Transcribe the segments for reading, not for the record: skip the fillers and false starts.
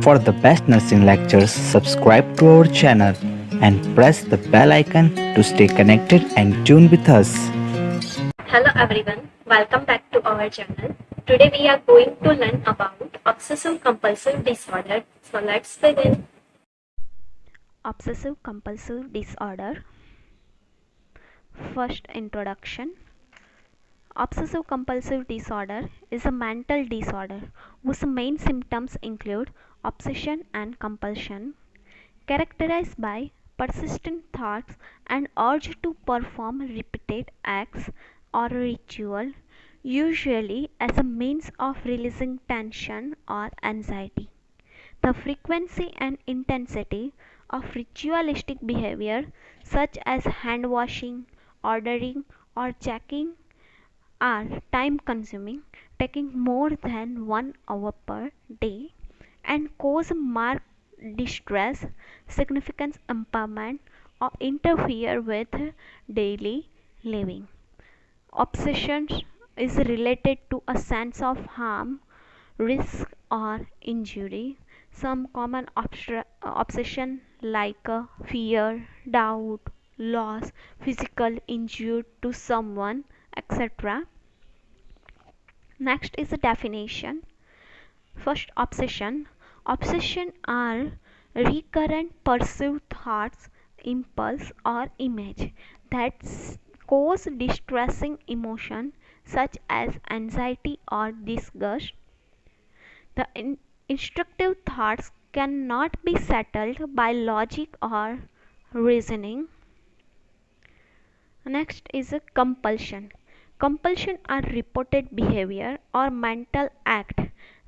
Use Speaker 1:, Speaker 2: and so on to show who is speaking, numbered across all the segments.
Speaker 1: For the best nursing lectures, subscribe to our channel and press the bell icon to stay connected and tune with us.
Speaker 2: Hello everyone, welcome back to our channel. Today we are going to learn about obsessive compulsive disorder. So let's begin.
Speaker 3: Obsessive compulsive disorder. First introduction. Obsessive compulsive disorder is a mental disorder whose main symptoms include obsession and compulsion, characterized by persistent thoughts and urge to perform repeated acts or ritual, usually as a means of releasing tension or anxiety. The frequency and intensity of ritualistic behavior, such as hand washing, ordering, or checking, are time consuming, taking more than 1 hour per day, and cause marked distress, significant impairment, or interfere with daily living. Obsession is related to a sense of harm, risk, or injury. Some common obsession like fear, doubt, loss, physical injury to someone, etc. Next is the definition. First, obsession. Obsession are recurrent pursuit thoughts, impulse, or image that cause distressing emotion such as anxiety or disgust. The instructive thoughts cannot be settled by logic or reasoning. Next is a compulsion. Compulsion are reported behavior or mental act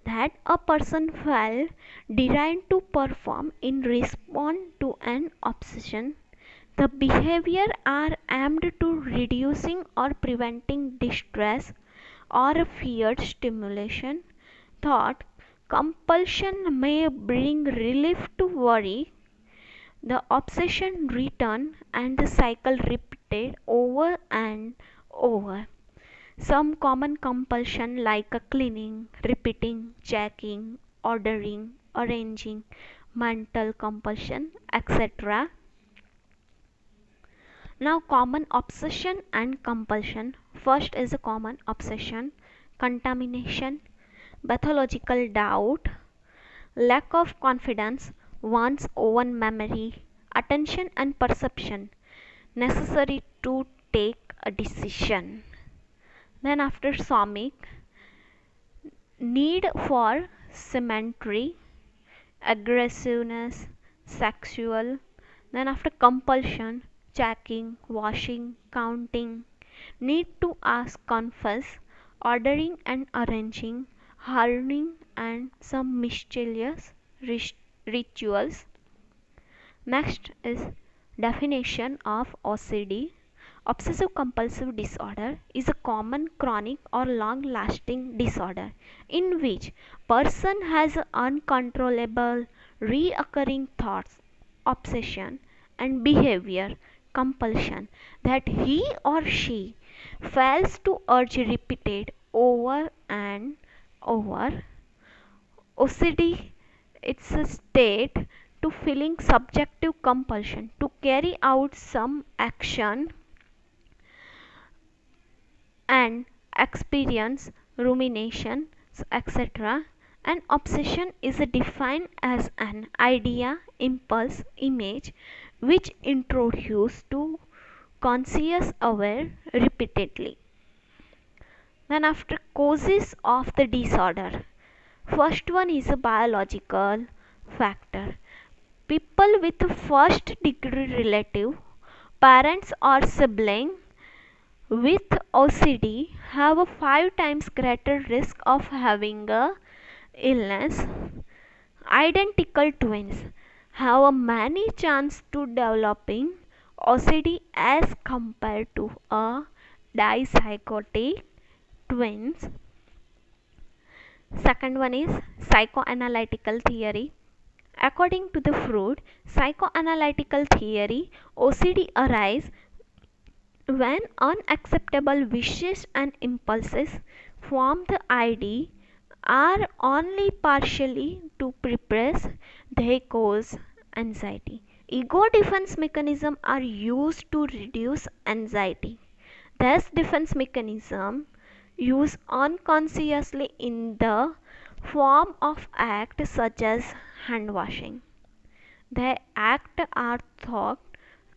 Speaker 3: that a person felt designed to perform in response to an obsession. The behavior are aimed to reducing or preventing distress or feared stimulation. Thought compulsion may bring relief to worry. The obsession return and the cycle repeated over and over. Some common compulsion like a cleaning, repeating, checking, ordering, arranging, mental compulsion, etc. Now common obsession and compulsion. First is a common obsession, contamination, pathological doubt, lack of confidence, one's own memory, attention and perception necessary to take a decision. Then after somic, need for symmetry, aggressiveness, sexual. Then after compulsion, checking, washing, counting, need to ask, confess, ordering and arranging, hardening and some mischievous rituals. Next is definition of OCD. Obsessive compulsive disorder is a common chronic or long lasting disorder in which person has uncontrollable reoccurring thoughts, obsession and behavior compulsion that he or she fails to urge repeated over and over. OCD, it's a state to feeling subjective compulsion to carry out some action and experience rumination, etc. An obsession is defined as an idea, impulse, image which introduced to conscious aware repeatedly. Then after causes of the disorder. First one is a biological factor. People with first degree relative, parents or sibling with OCD have a 5 times greater risk of having a illness. Identical twins have a many chance to developing OCD as compared to a dizygotic twins. Second one is psychoanalytical theory. According to the Freud, psychoanalytical theory, OCD arises when unacceptable wishes and impulses form the ID are only partially to repress, they cause anxiety. Ego defense mechanisms are used to reduce anxiety. This defense mechanism used unconsciously in the form of acts such as hand washing. The acts are thought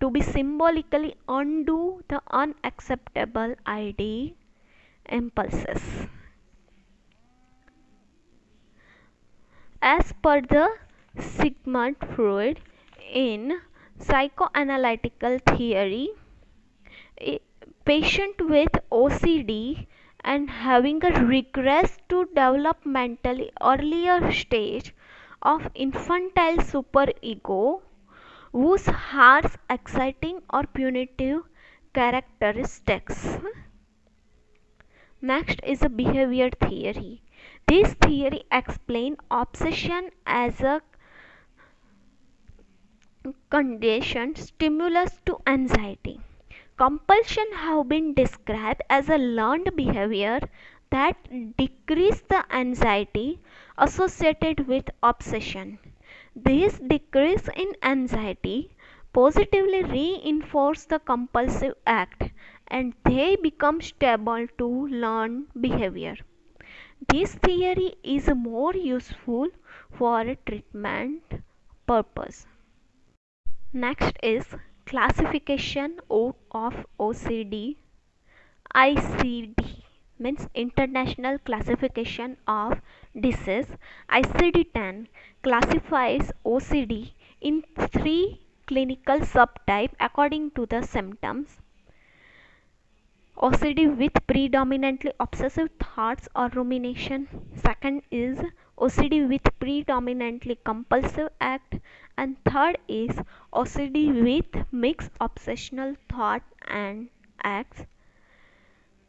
Speaker 3: to be symbolically undo the unacceptable ID impulses. As per the Sigmund Freud in psychoanalytical theory, a patient with OCD and having a regress to developmentally earlier stage of infantile superego whose harsh, exciting or punitive characteristics. Next is a behavior theory. This theory explains obsession as a conditioned stimulus to anxiety. Compulsion have been described as a learned behavior that decrease the anxiety associated with obsession. This decrease in anxiety positively reinforce the compulsive act and they become stable to learn behavior. This theory is more useful for treatment purpose. Next is classification of OCD. ICD means International Classification of Disease. ICD-10 classifies OCD in three clinical subtypes according to the symptoms. OCD with predominantly obsessive thoughts or rumination. Second is OCD with predominantly compulsive act. And third is OCD with mixed obsessional thought and acts.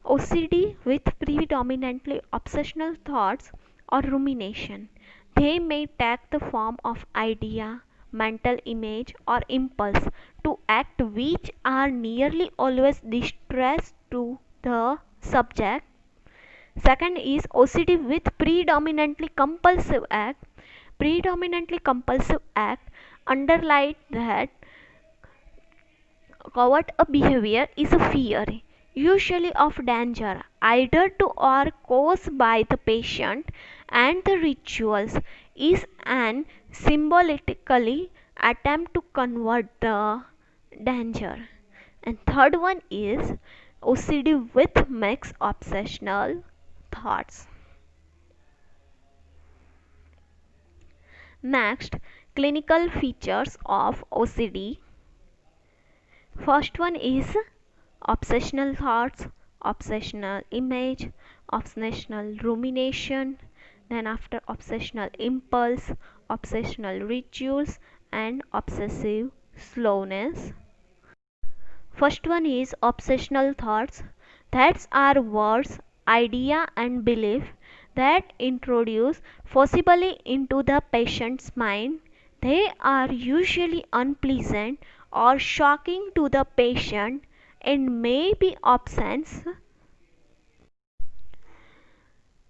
Speaker 3: OCD with predominantly obsessional thoughts or rumination. They may take the form of idea, mental image, or impulse to act which are nearly always distress to the subject. Second is OCD with predominantly compulsive act. Predominantly compulsive act underlies that covert a behavior is a fear, usually of danger, either to or caused by the patient, and the rituals is an symbolically attempt to convert the danger. And third one is OCD with mixed obsessional thoughts. Next, clinical features of OCD. First one is obsessional thoughts, obsessional image, obsessional rumination, then after obsessional impulse, obsessional rituals, and obsessive slowness. First one is obsessional thoughts. That are words, idea, and belief that introduce forcibly into the patient's mind. They are usually unpleasant or shocking to the patient and may be absent.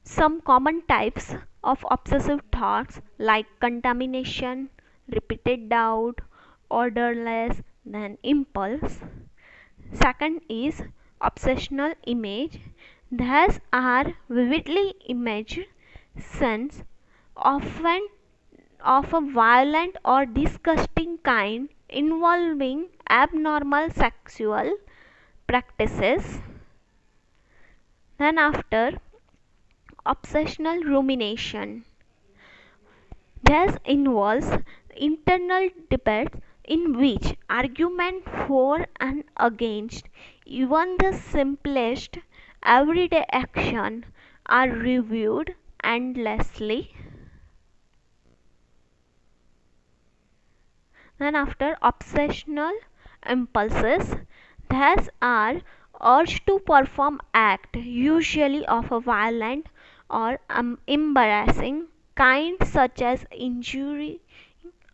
Speaker 3: Some common types of obsessive thoughts like contamination, repeated doubt, orderless, then impulse. Second is obsessional image. These are vividly imaged scenes, often of a violent or disgusting kind involving abnormal sexual practices. Then after obsessional rumination. This involves internal debates in which arguments for and against even the simplest everyday action are reviewed endlessly. Then after obsessional impulses, these are urge to perform act usually of a violent or embarrassing kind such as injuring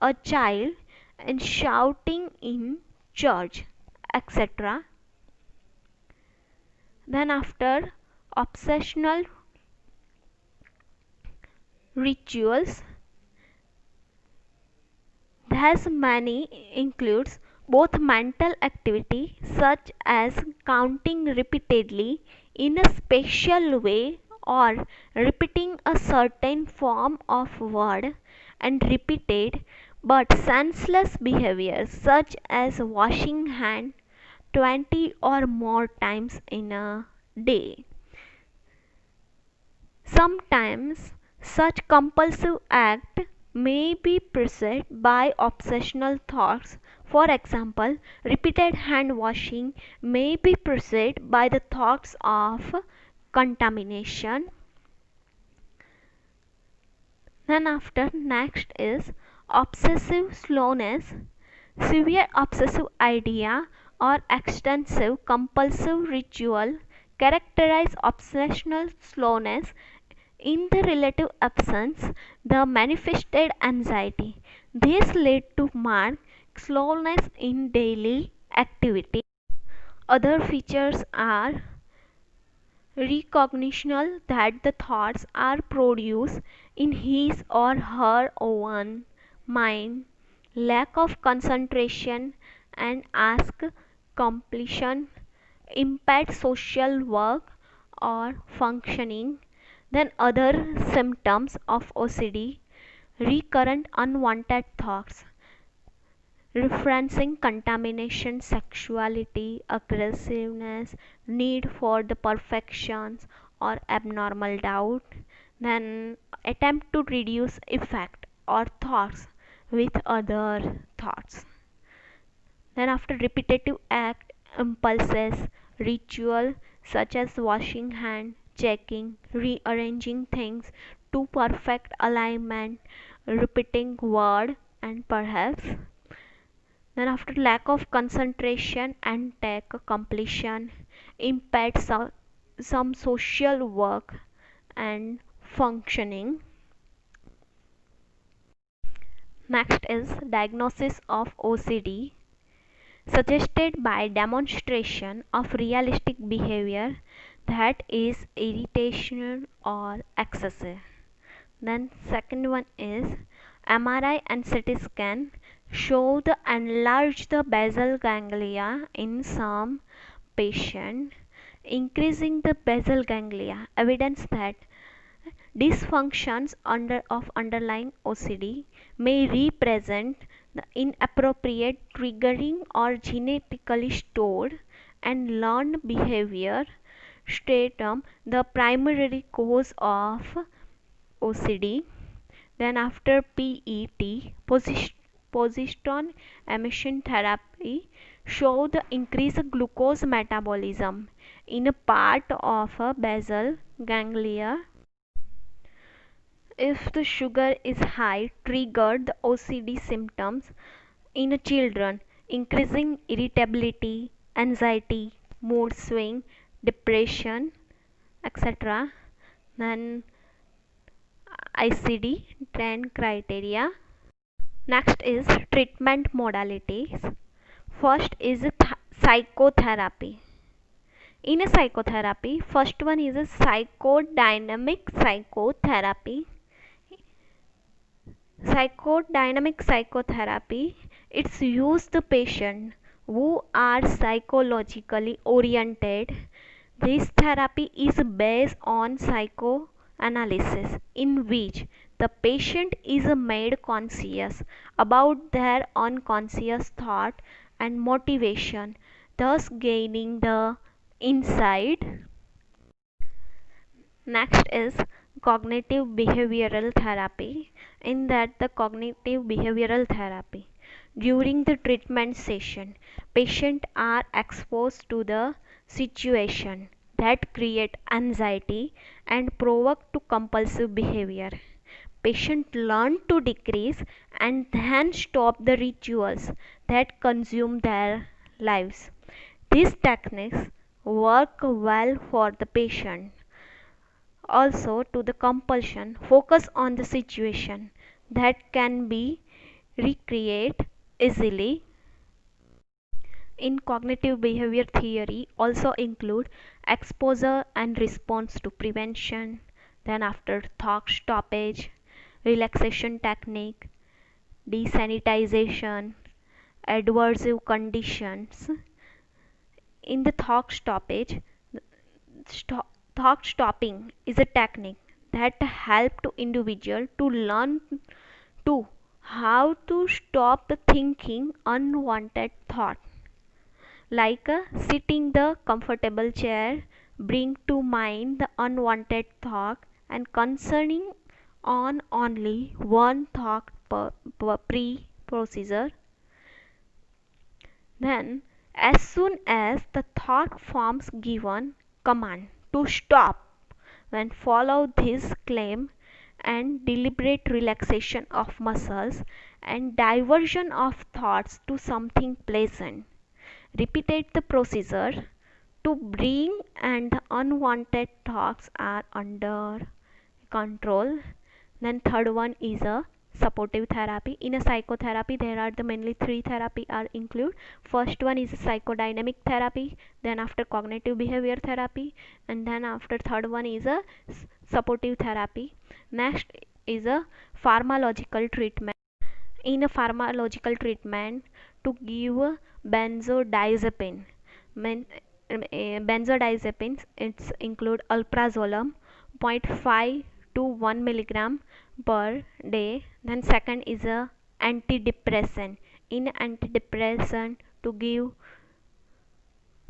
Speaker 3: a child and shouting in church, etc. Then after obsessional rituals. Thus many includes both mental activity such as counting repeatedly in a special way or repeating a certain form of word, and repeated but senseless behaviors such as washing hand 20 or more times in a day. Sometimes such compulsive act may be preceded by obsessional thoughts. For example, repeated hand washing may be preceded by the thoughts of contamination. Then after next is obsessive slowness. Severe obsessive idea or extensive compulsive ritual characterize obsessional slowness in the relative absence the manifested anxiety. This lead to marked slowness in daily activity. Other features are recognition that the thoughts are produced in his or her own mind, lack of concentration and task completion, impaired social work or functioning. Then other symptoms of OCD: recurrent unwanted thoughts, referencing contamination, sexuality, aggressiveness, need for the perfections or abnormal doubt. Then attempt to reduce effect or thoughts with other thoughts. Then after repetitive act, impulses, ritual such as washing hand, checking, rearranging things to perfect alignment, repeating word, and perhaps then after lack of concentration and task completion, impaired some social work and functioning. Next is diagnosis of OCD, suggested by demonstration of realistic behavior that is irritational or excessive. Then second one is MRI and CT scan show the enlarged basal ganglia in some patient, increasing the basal ganglia, evidence that dysfunctions of underlying OCD may represent the inappropriate triggering or genetically stored and learned behavior stratum, the primary cause of OCD. Then after PET, positron emission therapy show the increased glucose metabolism in a part of a basal ganglia. If the sugar is high, triggered the OCD symptoms in children, increasing irritability, anxiety, mood swing, depression, etc. Then ICD 10 criteria. Next is treatment modalities. First is psychotherapy. In a psychotherapy, first one is a psychodynamic psychotherapy. Psychodynamic psychotherapy, it's used the patient who are psychologically oriented. This therapy is based on psychoanalysis in which the patient is made conscious about their unconscious thought and motivation, thus gaining the insight. Next is cognitive behavioral therapy. In that, the cognitive behavioral therapy, during the treatment session, patients are exposed to the situation that create anxiety and provoke to compulsive behavior. Patients learn to decrease and then stop the rituals that consume their lives. These techniques work well for the patient. Also, to the compulsion, focus on the situation that can be recreated easily. In cognitive behavior theory also include exposure and response to prevention, then after thought stoppage, relaxation technique, desanitization, adversive conditions. In the thought stoppage, thought stopping is a technique that help to individual to learn to how to stop the thinking unwanted thought, like sitting the comfortable chair, bring to mind the unwanted thought and concerning on only one thought per pre-procedure. Then, as soon as the thought forms given command to stop, when follow this claim and deliberate relaxation of muscles and diversion of thoughts to something pleasant. Repeat the procedure to bring and the unwanted thoughts are under control. Then third one is a supportive therapy. In a psychotherapy there are the mainly three therapy are include. First one is psychodynamic therapy, then after cognitive behavior therapy, and then after third one is a supportive therapy. Next is a pharmacological treatment. In a pharmacological treatment to give benzodiazepine, benzodiazepines it's include alprazolam 0.5 to 1 milligram per day. Then second is a antidepressant. In antidepressant to give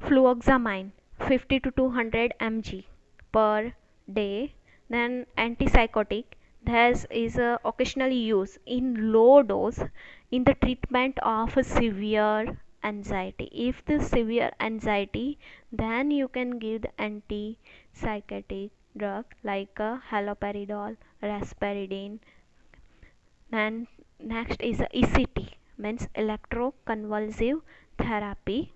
Speaker 3: fluoxamine 50 to 200 mg per day. Then antipsychotic this is occasionally used in low dose in the treatment of severe anxiety. If the severe anxiety, then you can give the antipsychotic drug like haloperidol, risperidone. And next is ECT, means electroconvulsive therapy.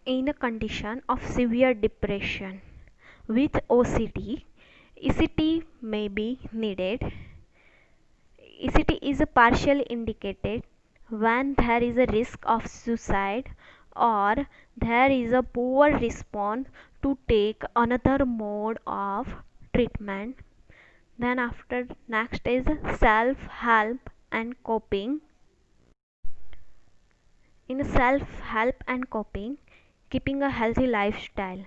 Speaker 3: In a condition of severe depression with OCD, ECT may be needed. ECT is partially indicated when there is a risk of suicide or there is a poor response to take another mode of treatment. Then after next is self-help and coping. In self-help and coping, keeping a healthy lifestyle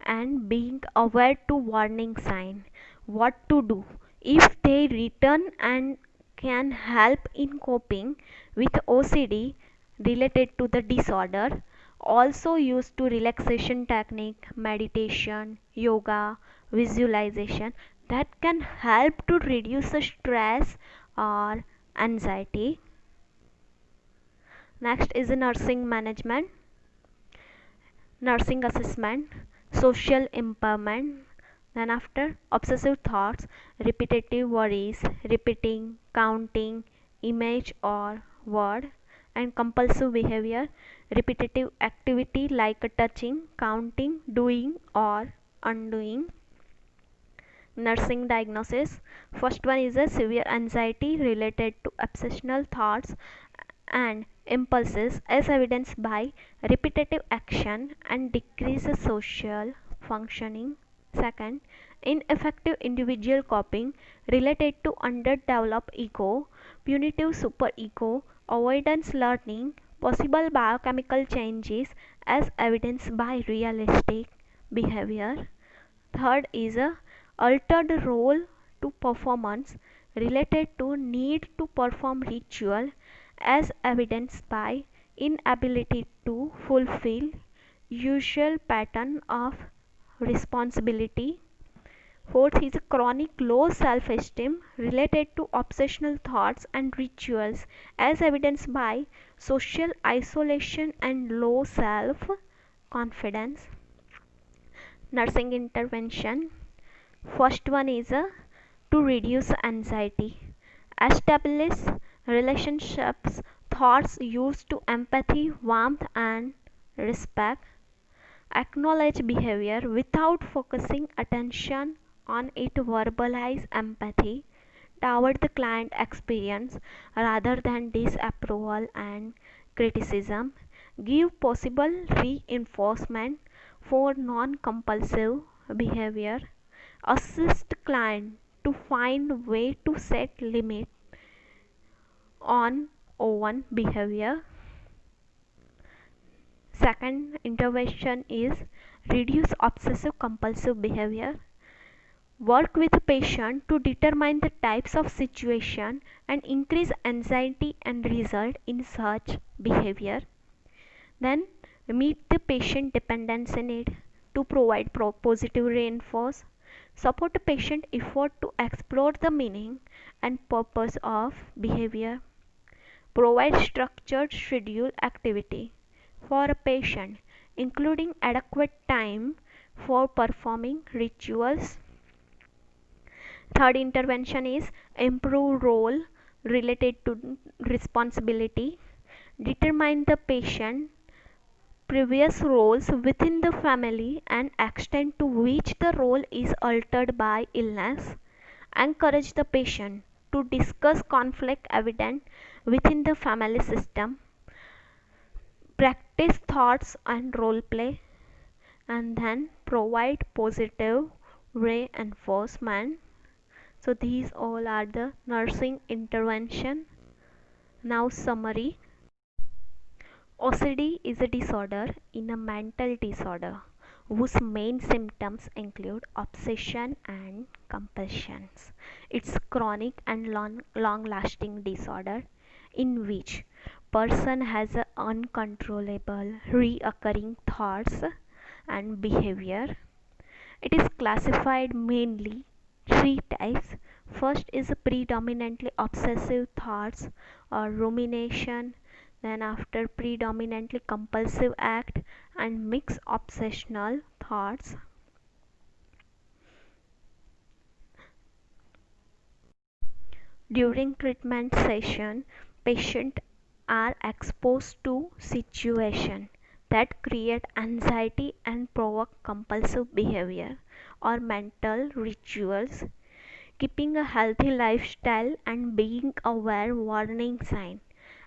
Speaker 3: and being aware to warning sign, what to do if they return and can help in coping with OCD related to the disorder. Also used to relaxation technique, meditation, yoga, visualization that can help to reduce the stress or anxiety. Next is nursing management, nursing assessment, social impairment. Then after obsessive thoughts, repetitive worries, repeating, counting, image or word, and compulsive behavior, repetitive activity like touching, counting, doing or undoing. Nursing diagnosis. First one is a severe anxiety related to obsessional thoughts and impulses as evidenced by repetitive action and decreased social functioning. Second, ineffective individual coping related to underdeveloped ego, punitive superego, avoidance learning, possible biochemical changes as evidenced by realistic behavior. Third is a altered role to performance related to need to perform ritual as evidenced by inability to fulfill usual pattern of responsibility. Fourth is a chronic low self-esteem related to obsessional thoughts and rituals as evidenced by social isolation and low self-confidence. Nursing intervention. First one is to reduce anxiety. Establish relationships, thoughts used to empathy, warmth and respect. Acknowledge behavior without focusing attention on it. Verbalize empathy toward the client experience rather than disapproval and criticism. Give possible reinforcement for non-compulsive behavior. Assist client to find way to set limit on own behavior. Second intervention is reduce obsessive compulsive behavior. Work with the patient to determine the types of situation and increase anxiety and result in such behavior. Then meet the patient dependency need to provide positive reinforce. Support the patient effort to explore the meaning and purpose of behavior. Provide structured schedule activity for a patient, including adequate time for performing rituals. Third intervention is improve role related to responsibility. Determine the patient previous roles within the family and extent to which the role is altered by illness. Encourage the patient to discuss conflict evident within the family system. Practice thoughts and role play, and then provide positive reinforcement. So these all are the nursing intervention. Now summary. OCD is a disorder in a mental disorder whose main symptoms include obsession and compulsions. It's chronic and long-lasting disorder in which person has a uncontrollable reoccurring thoughts and behavior. It is classified mainly three types. First is predominantly obsessive thoughts or rumination, then after predominantly compulsive act and mixed obsessional thoughts. During treatment session, patients are exposed to situations that create anxiety and provoke compulsive behavior or mental rituals. Keeping a healthy lifestyle and being aware warning sign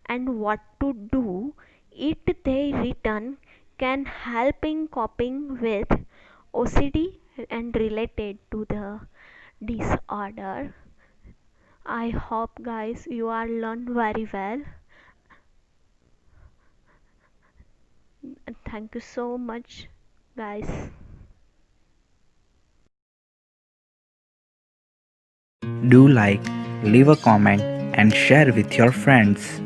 Speaker 3: and what to do it they return can help in coping with OCD and related to the disorder. I hope guys you are learned very well. Thank you so much guys.
Speaker 1: Do like, leave a comment, and share with your friends.